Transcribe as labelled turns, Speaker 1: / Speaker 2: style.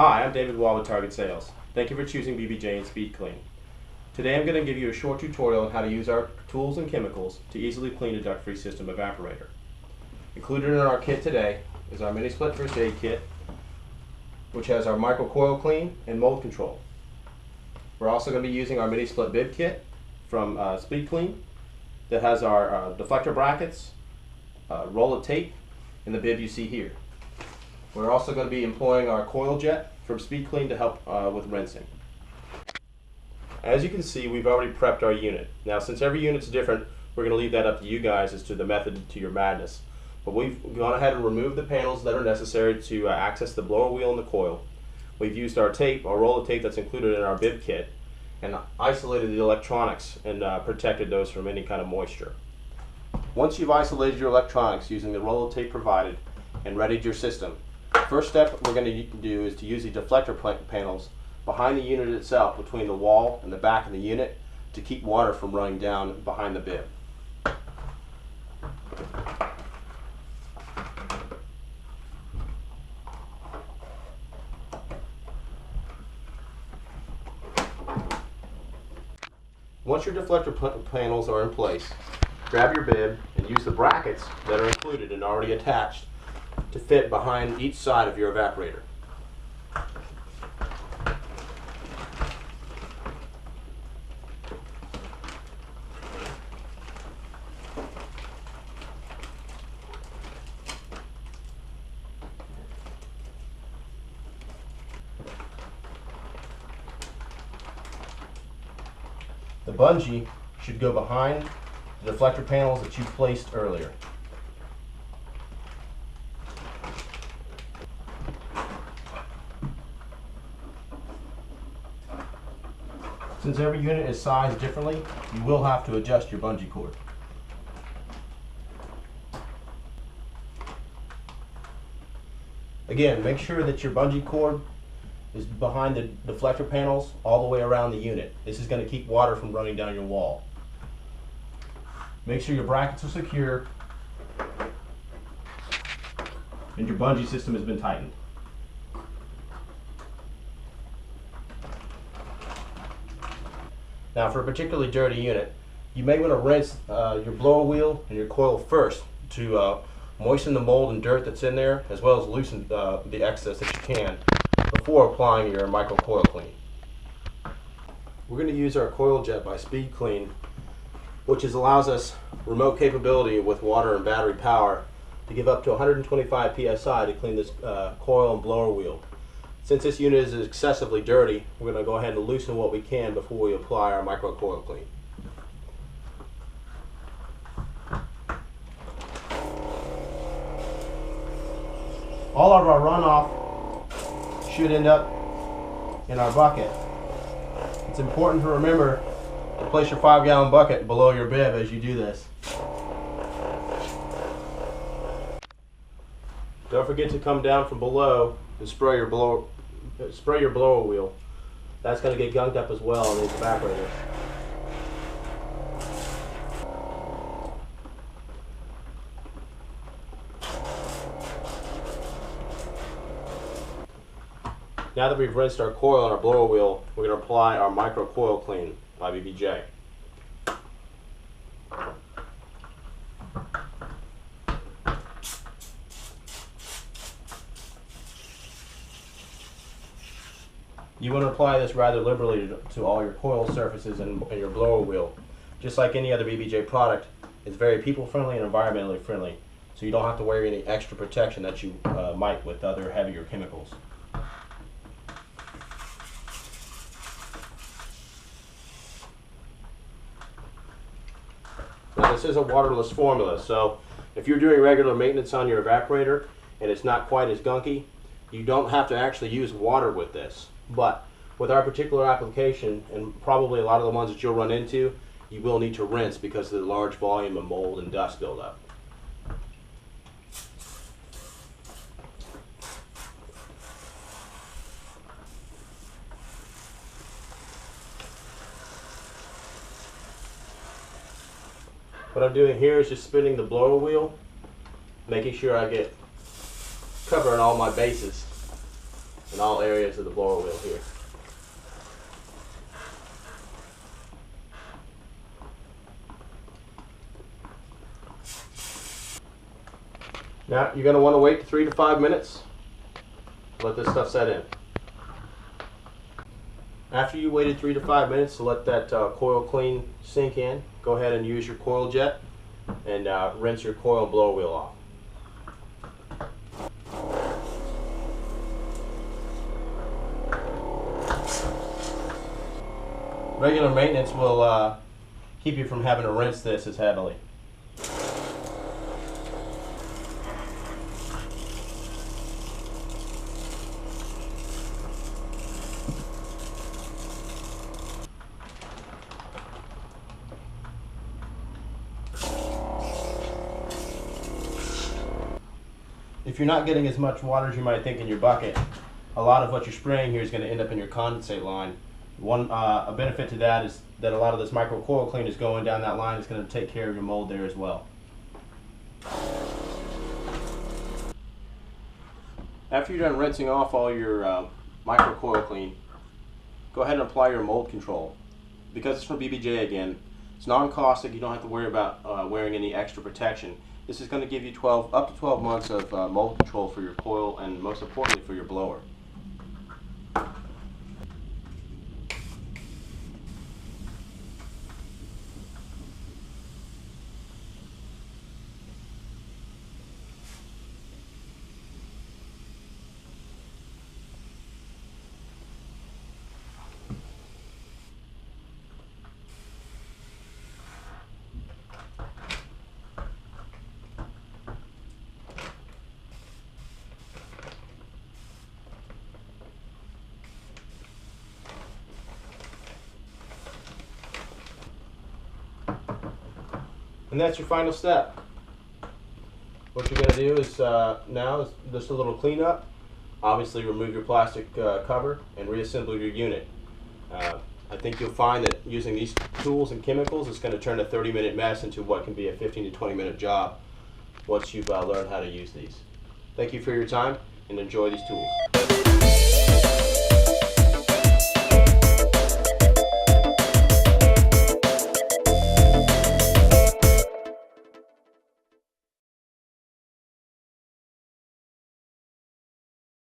Speaker 1: Hi, I'm David Wall with Target Sales. Thank you for choosing BBJ and Speed Clean. Today I'm going to give you a short tutorial on how to use our tools and chemicals to easily clean a duct-free system evaporator. Included in our kit today is our mini split first aid kit, which has our micro coil clean and mold control. We're also going to be using our mini split bib kit from Speed Clean that has our deflector brackets, roll of tape, and the bib you see here. We're also going to be employing our coil jet from Speed Clean to help with rinsing. As you can see, we've already prepped our unit. Now, since every unit's different, we're going to leave that up to you guys as to the method to your madness. But we've gone ahead and removed the panels that are necessary to access the blower wheel and the coil. We've used our tape, our roll of tape that's included in our bib kit, and isolated the electronics and protected those from any kind of moisture. Once you've isolated your electronics using the roll of tape provided and readied your system, first step we're going to do is to use the deflector panels behind the unit itself, between the wall and the back of the unit, to keep water from running down behind the bib. Once your deflector panels are in place, grab your bib and use the brackets that are included and already attached to fit behind each side of your evaporator. The bungee should go behind the deflector panels that you placed earlier. Since every unit is sized differently, you will have to adjust your bungee cord. Again, make sure that your bungee cord is behind the deflector panels all the way around the unit. This is going to keep water from running down your wall. Make sure your brackets are secure and your bungee system has been tightened. Now, for a particularly dirty unit, you may want to rinse your blower wheel and your coil first to moisten the mold and dirt that's in there, as well as loosen the excess that you can before applying your micro coil clean. We're going to use our coil jet by Speed Clean, which allows us remote capability with water and battery power to give up to 125 psi to clean this coil and blower wheel. Since this unit is excessively dirty, we're going to go ahead and loosen what we can before we apply our micro coil clean. All of our runoff should end up in our bucket. It's important to remember to place your 5-gallon bucket below your bib as you do this. Don't forget to come down from below and spray your blower wheel. That's going to get gunked up as well in these evaporators. Now that we've rinsed our coil on our blower wheel, we're going to apply our micro coil clean by BBJ. You want to apply this rather liberally to all your coil surfaces and your blower wheel. Just like any other BBJ product, it's very people friendly and environmentally friendly, so you don't have to wear any extra protection that you might with other heavier chemicals. Now, this is a waterless formula, so if you're doing regular maintenance on your evaporator and it's not quite as gunky, you don't have to actually use water with this. But with our particular application, and probably a lot of the ones that you'll run into, you will need to rinse because of the large volume of mold and dust buildup. What I'm doing here is just spinning the blower wheel, making sure I get covering all my bases. in all areas of the blower wheel here. Now you're going to want to wait 3 to 5 minutes. Let this stuff set in. After you waited 3 to 5 minutes to let that coil clean sink in, go ahead and use your coil jet and rinse your coil and blower wheel off. Regular maintenance will keep you from having to rinse this as heavily. If you're not getting as much water as you might think in your bucket, a lot of what you're spraying here is going to end up in your condensate line. A benefit to that is that a lot of this micro coil clean is going down that line. It's going to take care of your mold there as well. After you're done rinsing off all your micro coil clean, go ahead and apply your mold control. Because it's from BBJ again, it's non-caustic. You don't have to worry about wearing any extra protection. This is going to give you up to 12 months of mold control for your coil and most importantly for your blower. And that's your final step. What you're going to do is now is just a little cleanup. Obviously remove your plastic cover and reassemble your unit. I think you'll find that using these tools and chemicals is going to turn a 30-minute mess into what can be a 15 to 20-minute job once you've learned how to use these. Thank you for your time and enjoy these tools.